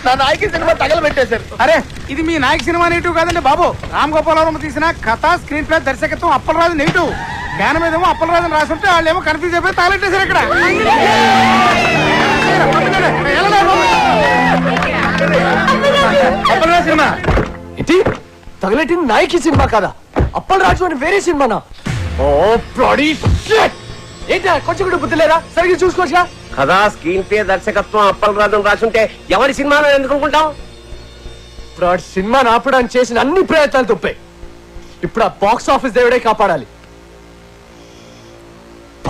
నా నాయకి సినిమా తగలబెట్టేశారు. అరే ఇది మీ నాయక సినిమా నెగిటివ్ కాదండి బాబు. రామ్ గోపాలవరం తీసిన కథ, స్క్రీన్ ప్లే, దర్శకత్వం అప్పలరాజు నెగిటివ్. జ్ఞానం ఏదేమో అప్పలరాజు రాసుంటే వాళ్ళు ఏమో కన్ఫ్యూజ్ అయిపోయి తగలెట్టేశారు ఇక్కడ. అప్పలరాజు సినిమా ఇది తగలెట్టిన నాయకి సినిమా కాదా? అప్పలరాజు అని వేరే సినిమానా? ఓ బ్లడీ షిట్! ఏంటి కొంచెం కూడా బుద్ధి లేదా? సరిగ్గా చూసుకోవచ్చుగా. కదా స్క్రీన్ ప్లే, దర్శకత్వం అప్పలరాజు రాసుంటే ఎవరి సినిమాలో ఎందుకు అనుకుంటాం? ఇప్పుడు ఆ సినిమాని ఆపడానికి చేసిన అన్ని ప్రయత్నాలు తప్పాయి. ఇప్పుడు ఆ బాక్స్ ఆఫీస్ దేవుడే కాపాడాలి.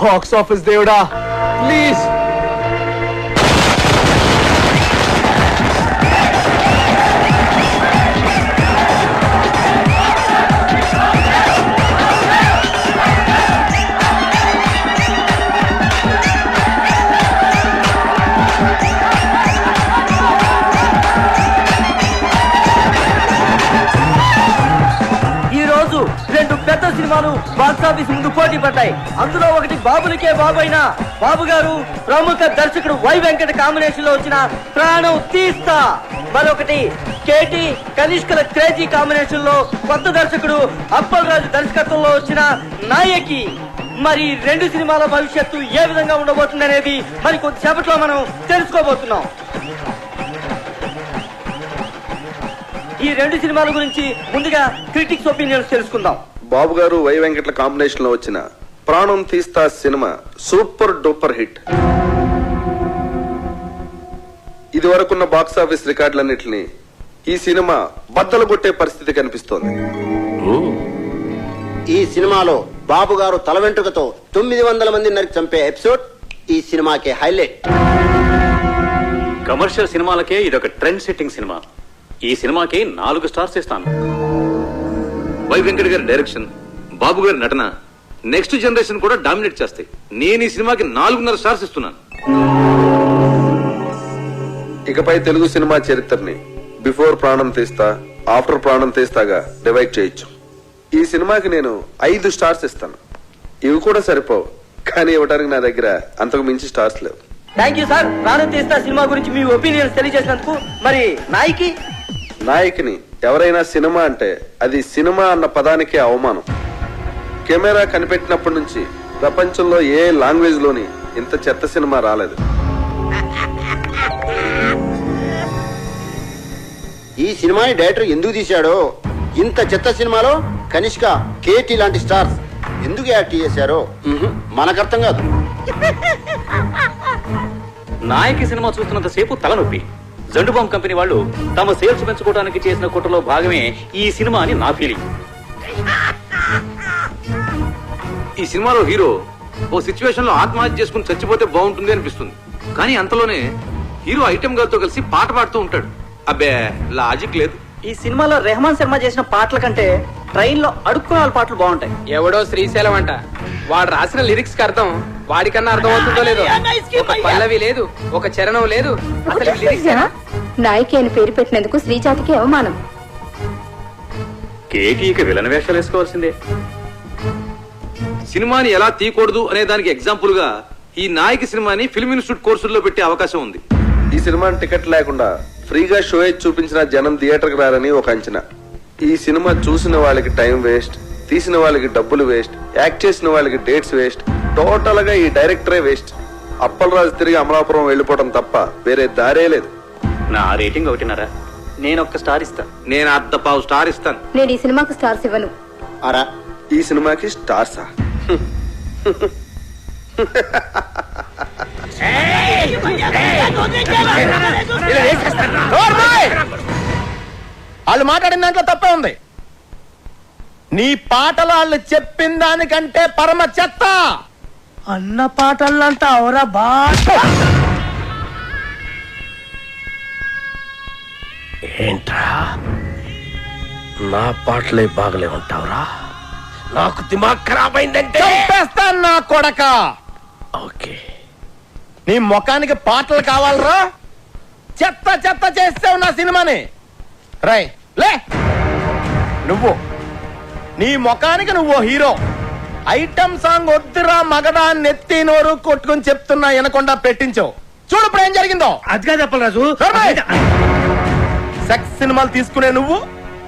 బాక్స్ ఆఫీస్ దేవుడా ప్లీజ్. రెండు పెద్ద సినిమాలు బాక్సాఫీస్ ముందు పోటీ పడ్డాయి. అందులో ఒకటి బాబులకే బాబు అయిన బాబు గారు ప్రముఖ దర్శకుడు వై వెంకట కాంబినేషన్ లో వచ్చిన ప్రాణం తీస్తా, మరొకటి కేటీ కనిష్కల క్రేజీ కాంబినేషన్ లో కొత్త దర్శకుడు అప్పలరాజు దర్శకత్వంలో వచ్చిన నాయకి. మరి రెండు సినిమాల భవిష్యత్తు ఏ విధంగా ఉండబోతుంది అనేది మరి కొద్దిసేపట్లో మనం తెలుసుకోబోతున్నాం. ఈ రెండు సినిమాల గురించి ముందుగా క్రిటిక్స్ ఒపీనియన్స్ తెలుసుకుందాం. బాబు గారు వై వెంకట్ల కాంబినేషన్ లో వచ్చిన ప్రాణం తీస్తా సినిమా సూపర్ డూపర్ హిట్. ఇది వరకున్న బాక్స్ ఆఫీస్ రికార్డులన్నిటిని ఈ సినిమా బద్దలు కొట్టే పరిస్థితి కనిపిస్తోంది. ఈ సినిమాలో బాబు గారు తల వెంట్రుకతో 900 మంది నరికి చంపే ఎపిసోడ్ ఈ సినిమాకి హైలైట్. కమర్షియల్ సినిమాలకే ఇదొక ట్రెండ్ సెట్టింగ్ సినిమా. ఈ సినిమాకి 4 స్టార్స్ ఇస్తాను. వై వెంకట్ గారి డైరెక్షన్, బాబు గారి నటన నెక్స్ట్ జనరేషన్ కూడా డామినేట్ చేస్తాయి. నేను ఈ సినిమాకి 4.5 స్టార్స్ ఇస్తున్నాను. ఇకపై తెలుగు సినిమా చరిత్రని బిఫోర్ ప్రాణం తీస్తా, ఆఫ్టర్ ప్రాణం తీస్తాగా డివైడ్ చేయొచ్చు. ఈ సినిమాకి నేను 5 స్టార్స్ ఇస్తాను. ఇవి కూడా సరిపోవు, కానీ ఇవ్వడానికి నా దగ్గర అంతకు మించి స్టార్స్ లేవు. Thank you sir. ప్రాణం తీస్తా సినిమా గురించి మీ ఒపీనియన్స్ తెలియజేసినందుకు. మరి నాయకిని ఎవరైనా సినిమా అంటే అది సినిమా అన్న పదానికే అవమానం. కెమెరా కనిపెట్టినప్పటి నుంచి ప్రపంచంలో ఏ లాంగ్వేజ్ లోని ఇంత చెత్త సినిమా రాలేదు. ఈ సినిమాని డైరెక్టర్ ఎందుకు తీశాడో, ఇంత చెత్త సినిమాలో కనిష్క, కేటీ లాంటి స్టార్స్ ఎందుకు యాక్ట్ చేశారో మనకు అర్థం కాదు. నాయకి సినిమా చూస్తున్నంత సేపు తలనొప్పి. జండుబాంబ్ కంపెనీ వాళ్ళు తమ సేల్స్ పెంచుకోవడానికి చేసిన కుట్రలో భాగమే ఈ సినిమా అని నా ఫీలింగ్. ఈ సినిమాలో హీరో ఓ సిచ్యువేషన్ లో ఆత్మహత్య చేసుకుని చచ్చిపోతే బాగుంటుంది అనిపిస్తుంది. కానీ అంతలోనే హీరో ఐటెం గారితో కలిసి పాట పాడుతూ ఉంటాడు. అబ్బే లాజిక్ లేదు. ఈ సినిమాలో రెహమాన్ శర్మ చేసిన పాటల కంటే ట్రైన్ లో అడుక్కునే పాటలు బాగుంటాయి. ఎవడో శ్రీశైలం అంట, వాడు రాసిన లిరిక్స్ కి అర్థం వాడికన్నా అర్థం అవుతుందో లేదో. ఒక పల్లవి లేదు, ఒక చరణం లేదు. అసలు లిరిక్స్ నాయకి అని పేరు పెట్టినందుకు శ్రీజాతికి అవమానం. కేటీకి విలన్ వేషాలు వేసుకోవాల్సిందే. సినిమాని ఎలా తీయకూడదు అనే దానికి ఎగ్జాంపుల్ గా ఈ నాయకి సినిమాని ఫిల్మ్ ఇన్స్టిట్యూట్ కోర్సుల్లో పెట్టే అవకాశం ఉంది. ఈ సినిమాని టికెట్ లేకుండా ఫ్రీగా షో చూపించిన జనం థియేటర్ కి రారని ఒక అంచనా. ఈ సినిమా చూసిన వాళ్ళకి టైం వేస్ట్, తీసిన వాళ్ళకి డబ్బులు వేస్ట్, యాక్ట్ చేసిన వాళ్ళకి డేట్స్ వేస్ట్, టోటల్ గా ఈ డైరెక్టరే వేస్ట్. అప్పలరాజు తిరిగి అమలాపురం వెళ్ళిపోవడం తప్ప వేరే దారే లేదు. నా రేటింగ్ 1.5. నేను 1 స్టార్ ఇస్తాను. నేను 1/2 స్టార్ ఇస్తాను. నేను ఈ సినిమాకు స్టార్స్ ఇవ్వను. అరా ఈ సినిమాకి స్టార్సా? వాళ్ళు మాట్లాడిన దాంట్లో తప్పే ఉంది. నీ పాటలు వాళ్ళు చెప్పిన దానికంటే పరమ చెత్త. అన్న పాటలంట అవరా బా. ఏంట్రా నా పాటలే బాగలే ఉంటావురా? నాకు దిమాగ్ ఖరాబ్ అయిందంటే చంపేస్తాను నా కొడక. ఓకే, నీ ముఖానికి పాటలు కావాలరా? చెత్త చెత్త చేసావు నా సినిమాని. రై లే, నువ్వు నీ ముఖానికి నువ్వు హీరో. ఐటమ్ సాంగ్ వద్దురా మగడా నెత్తి నోరు కొట్టుకుని చెప్తున్నా వినకుండా పెట్టించావు. చూడు ఇప్పుడు ఏం జరిగిందో. అదిగా చెప్పరాజు. సెక్స్ సినిమాలు తీసుకునే నువ్వు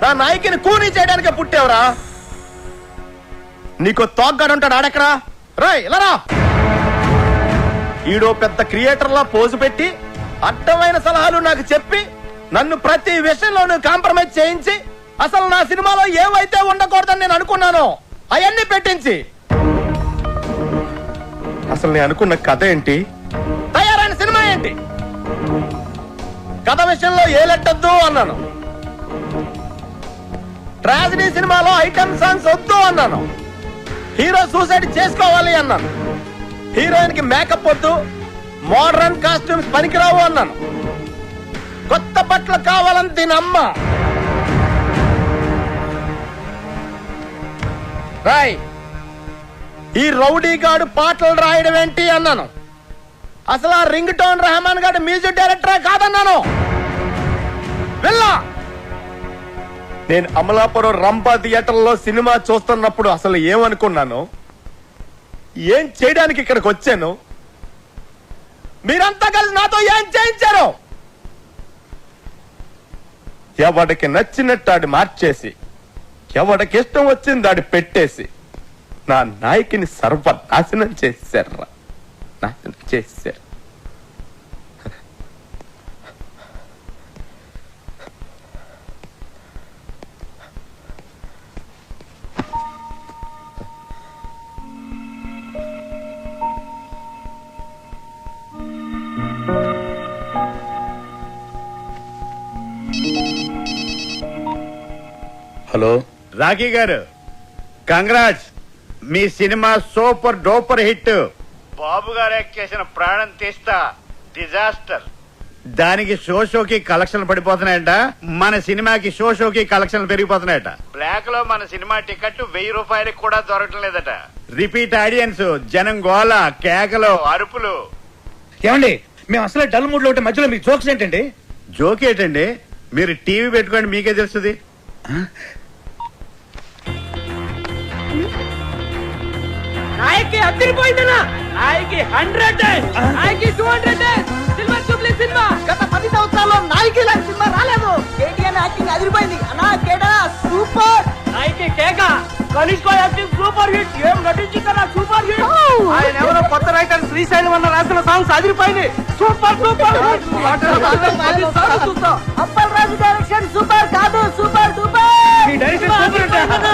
నా నాయకిని కూనీ చేయడానికి పుట్టావురా. నీకు తోగ్గాడుంటాడు ఆడెక్కడా? రాయ్ ఇలా రా. ఈడో పెద్ద క్రియేటర్ లా పోజు పెట్టి అడ్డమైన సలహాలు నాకు చెప్పి నన్ను ప్రతి విషయంలోనూ కాంప్రమైజ్ చేయించి అసలు నా సినిమాలో ఏవైతే ఉండకూడదని నేను అనుకున్నానో అవన్నీ పెట్టించి అసలు నేను అనుకున్న కథ ఏంటి, తయారైన సినిమా ఏంటి? కథ విషయంలో ఏ లెట్టొద్దు అన్నాను. ట్రాజడీ సినిమాలో ఐటమ్ సాంగ్స్ వద్దు అన్నాను. హీరో సూసైడ్ చేసుకోవాలి అన్నాను. హీరోయిన్ కి మేకప్ వద్దు, మోడర్న్ కాస్ట్యూమ్స్ పనికిరావు అన్నాను. కొత్త బట్టలు కావాలని దీని అమ్మ. రాయ్, ఈ రౌడీ గాడు పాటలు రాయడం ఏంటి అన్నాను. అసలు ఆ రింగ్ టోన్ రెహమాన్ గాడు మ్యూజిక్ డైరెక్టరే కాదన్నాను. వెళ్ళా. నేను అమలాపురం రంభా థియేటర్లో సినిమా చూస్తున్నప్పుడు అసలు ఏమనుకున్నాను, ఏం చేయడానికి ఇక్కడికి వచ్చాను, మీరంతా కలిసి నాతో ఏం చేయించారు? ఎవడికి నచ్చినట్టు ఆడి మార్చేసి ఎవడికి ఇష్టం వచ్చింది ఆడి పెట్టేసి నా నాయకిని సర్వనాశనం చేశారా, నాశనం చేశారు. హలో రాఖీ గారు, కంగ్రాట్స్. మీ సినిమా సూపర్ డూపర్ హిట్. బాబు గారు యాక్ట్ చేసిన ప్రాణం తీస్తా డిజాస్టర్. దానికి షోకి కలెక్షన్లు పడిపోతున్నాయంట. మన సినిమాకి షోకి కలెక్షన్లు పెరిగిపోతున్నాయట. బ్లాక్ లో మన సినిమా టికెట్ 1000 రూపాయలకి కూడా దొరకటం లేదట. రిపీట్ ఆడియన్స్, జనం గోల, కేకలు, అరుపులు. ఏమండి, మేము అసలే డల్ మూడ్ లో ఉంటే మధ్యలో మీ జోక్స్ ఏంటండి? జోక్ ఏంటండి? మీరు టీవీ పెట్టుకోండి, మీకే తెలుస్తుంది. నాయకి అదిరిపోయిందనా? నాయకి 100, నాయకి 200 సిల్వర్ జూబ్లీ సినిమా. గత 10 సంవత్సరాల్లో నాయకి లాంటి సినిమా రాలేదు. కేటీఆర్ యాక్టింగ్ అదిరిపోయింది అన్నా. కేటా సూపర్. నాయకి కేక కనిష్క యాక్టింగ్ సూపర్ హిట్. ఏం నటించిందన్నా, సూపర్ హిట్. ఆయన ఎవరో కొత్త రైటర్ శ్రీశైలం అన్న రాసిన సాంగ్స్ అదిరిపోయింది. Super super. Appal Raju direction super కాదు, సూపర్ డూపర్. ఈ డైరెక్షన్ సూపర్.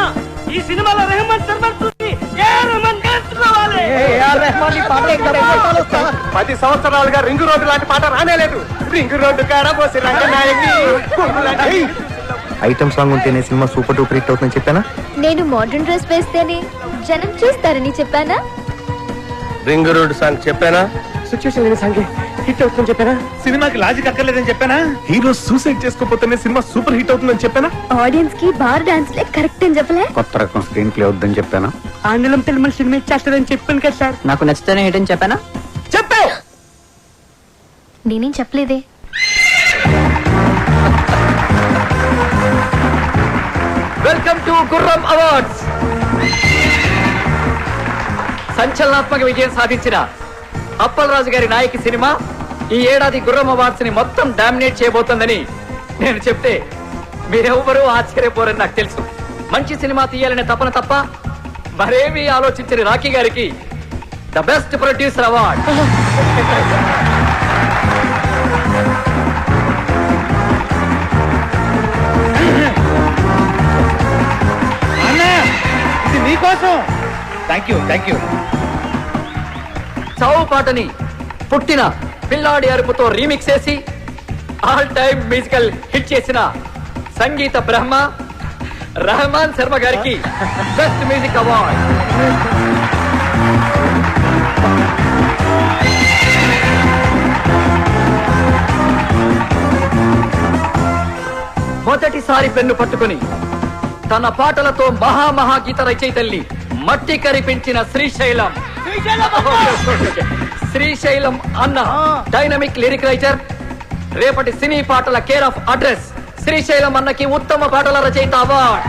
ఈ సినిమాలో రెహమాన్ సర్వర్ చూసి ఏ రెహమాన్ కావాలి. ఏఆర్ రెహమాన్ ఈ పాట 10 సంవత్సరాలుగా రింగ్ రోడ్డు లాంటి పాట రానేలేదు. రింగ్ రోడ్డు కాడ పోసి రంగనాయకి ఐటమ్ సాంగ్ ఉంటేనే సినిమా సూపర్ డూపర్ హిట్ అవుతుందని చెప్పానా? నేను మోడర్న్ డ్రెస్ వేస్తేనే జనం చూస్తారని చెప్పానా? రింగ్ రోడ్ సాంగ్ చెప్పానా? సిచ్యువేషన్ లేని సాంగ్ హిట్ అవుతుందని చెప్పానా? సినిమాకి లాజిక్ అక్కర్లేదని చెప్పానా? హీరో సూసైడ్ చేసుకోపోతేనే సినిమా సూపర్ హిట్ అవుతుందని చెప్పానా? ఆడియన్స్ కి బార్ డాన్స్ లే కరెక్ట్ అని చెప్పలే? కొత్త రకం స్క్రీన్ ప్లే వద్దని చెప్పానా? ఆంగ్లం తెలుగు సినిమా చేస్తారని చెప్పాను కదా సార్. నాకు నచ్చితేనే హిట్ అని చెప్పానా? చెప్పావు. నేనేం చెప్పలేదే. వెల్కమ్ టు గుర్రం అవార్డ్స్. సంచలనాత్మక విజయం సాధించిన అప్పల్ రాజు గారి నాయకి సినిమా ఈ ఏడాది గుర్రం అవార్డ్స్ ని మొత్తం డామినేట్ చేయబోతోందని నేను చెప్తే మీరెవ్వరూ ఆశ్చర్యపోరని నాకు తెలుసు. మంచి సినిమా తీయాలనే తపన తప్ప మరేమీ ఆలోచించని రాఖీ గారికి ద బెస్ట్ ప్రొడ్యూసర్ అవార్డ్. ఇది మీకోసం. Thank you. చావు పాటని పుట్టిన పిల్లాడి అరుపుతో రీమిక్స్ చేసి ఆల్ టైమ్ మ్యూజికల్ హిట్ చేసిన సంగీత బ్రహ్మ రెహమాన్ శర్మ గారికి బెస్ట్ మ్యూజిక్ అవార్డ్. బంగారి పెన్ను పట్టుకుని తన పాటలతో మహా గీత రచయితల్ని మట్టి కరిపించిన శ్రీశైలం అన్న డైనమిక్ లిరిక్ రైటర్, రేపటి సినీ పాటల కేర్ ఆఫ్ అడ్రస్ శ్రీశైలం అన్నకి ఉత్తమ పాటల రచయిత అవార్డ్.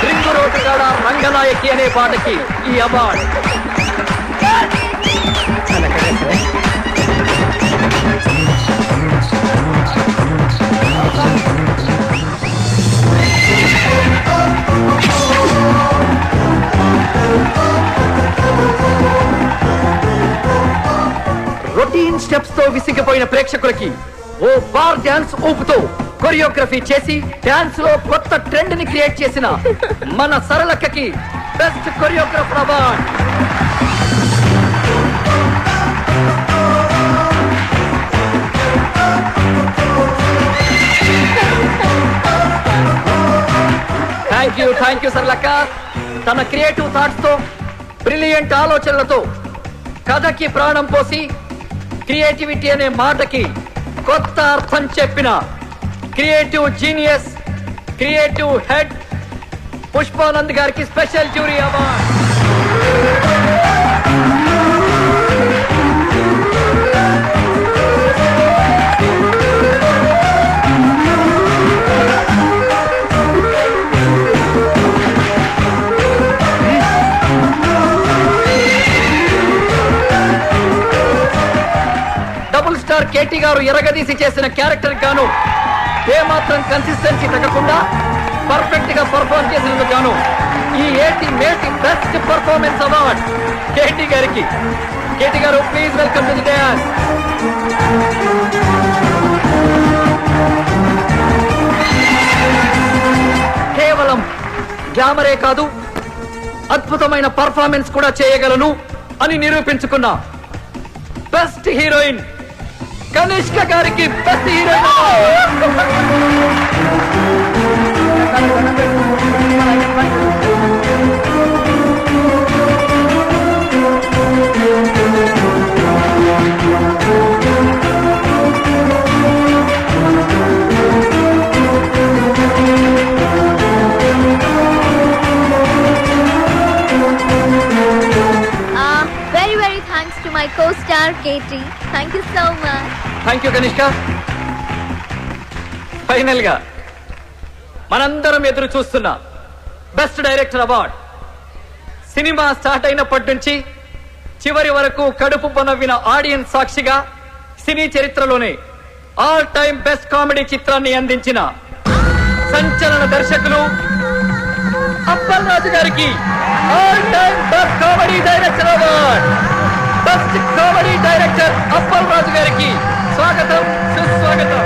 రింగు రోడ్డు కాడ రంగనాయకి అనే పాటకి ఈ అవార్డ్. రొటీన్ స్టెప్స్ తో విసిగిపోయిన ప్రేక్షకులకి ఓ బార్ డాన్స్ ఊపుతో కొరియోగ్రఫీ చేసి డాన్స్ లో కొత్త ట్రెండ్ ని క్రియేట్ చేసిన మన సరళక్కకి best choreographer award. Thank you సరళక్క. తన క్రియేటివ్ థాట్స్ తో, బ్రిలియంట్ ఆలోచనలతో కథకి ప్రాణం పోసి క్రియేటివిటీ అనే మాటకి కొత్త అర్థం చెప్పిన creative genius, creative head Pushpanand గారికి స్పెషల్ జ్యూరీ అవార్డ్. కేటీ గారు ఎరగదీసి చేసిన క్యారెక్టర్ గాను ఏమాత్రం కన్సిస్టెన్సీ తగ్గకుండా పర్ఫెక్ట్ గా పర్ఫార్మ్ చేసినందుకు గాను ఈ మేటి బెస్ట్ పర్ఫార్మెన్స్ అవార్డ్ కేటీ గారికి. కేటీ గారు please welcome to the dance. కేవలం గ్లామరే కాదు, అద్భుతమైన పర్ఫార్మెన్స్ కూడా చేయగలను అని నిరూపించుకున్న బెస్ట్ హీరోయిన్ కనిష్క గారికి best heroine. very thanks to my co-star Katie. Thank you so much. Thank you Kanishka. Final గా మనందరం ఎదురు చూస్తున్న best director award. Cinema start అయినప్పటి నుంచి చివరి వరకు కడుపు పొనవ్విన ఆడియన్స్ సాక్షిగా సినీ చరిత్రలోనే ఆల్ టైమ్ బెస్ట్ కామెడీ చిత్రాన్ని అందించిన సంచలన దర్శకులు అప్పల్ రాజు గారికి all time best comedy director award. Best comedy director Appal Raju గారికి స్వాగతం, సుస్వాగతం.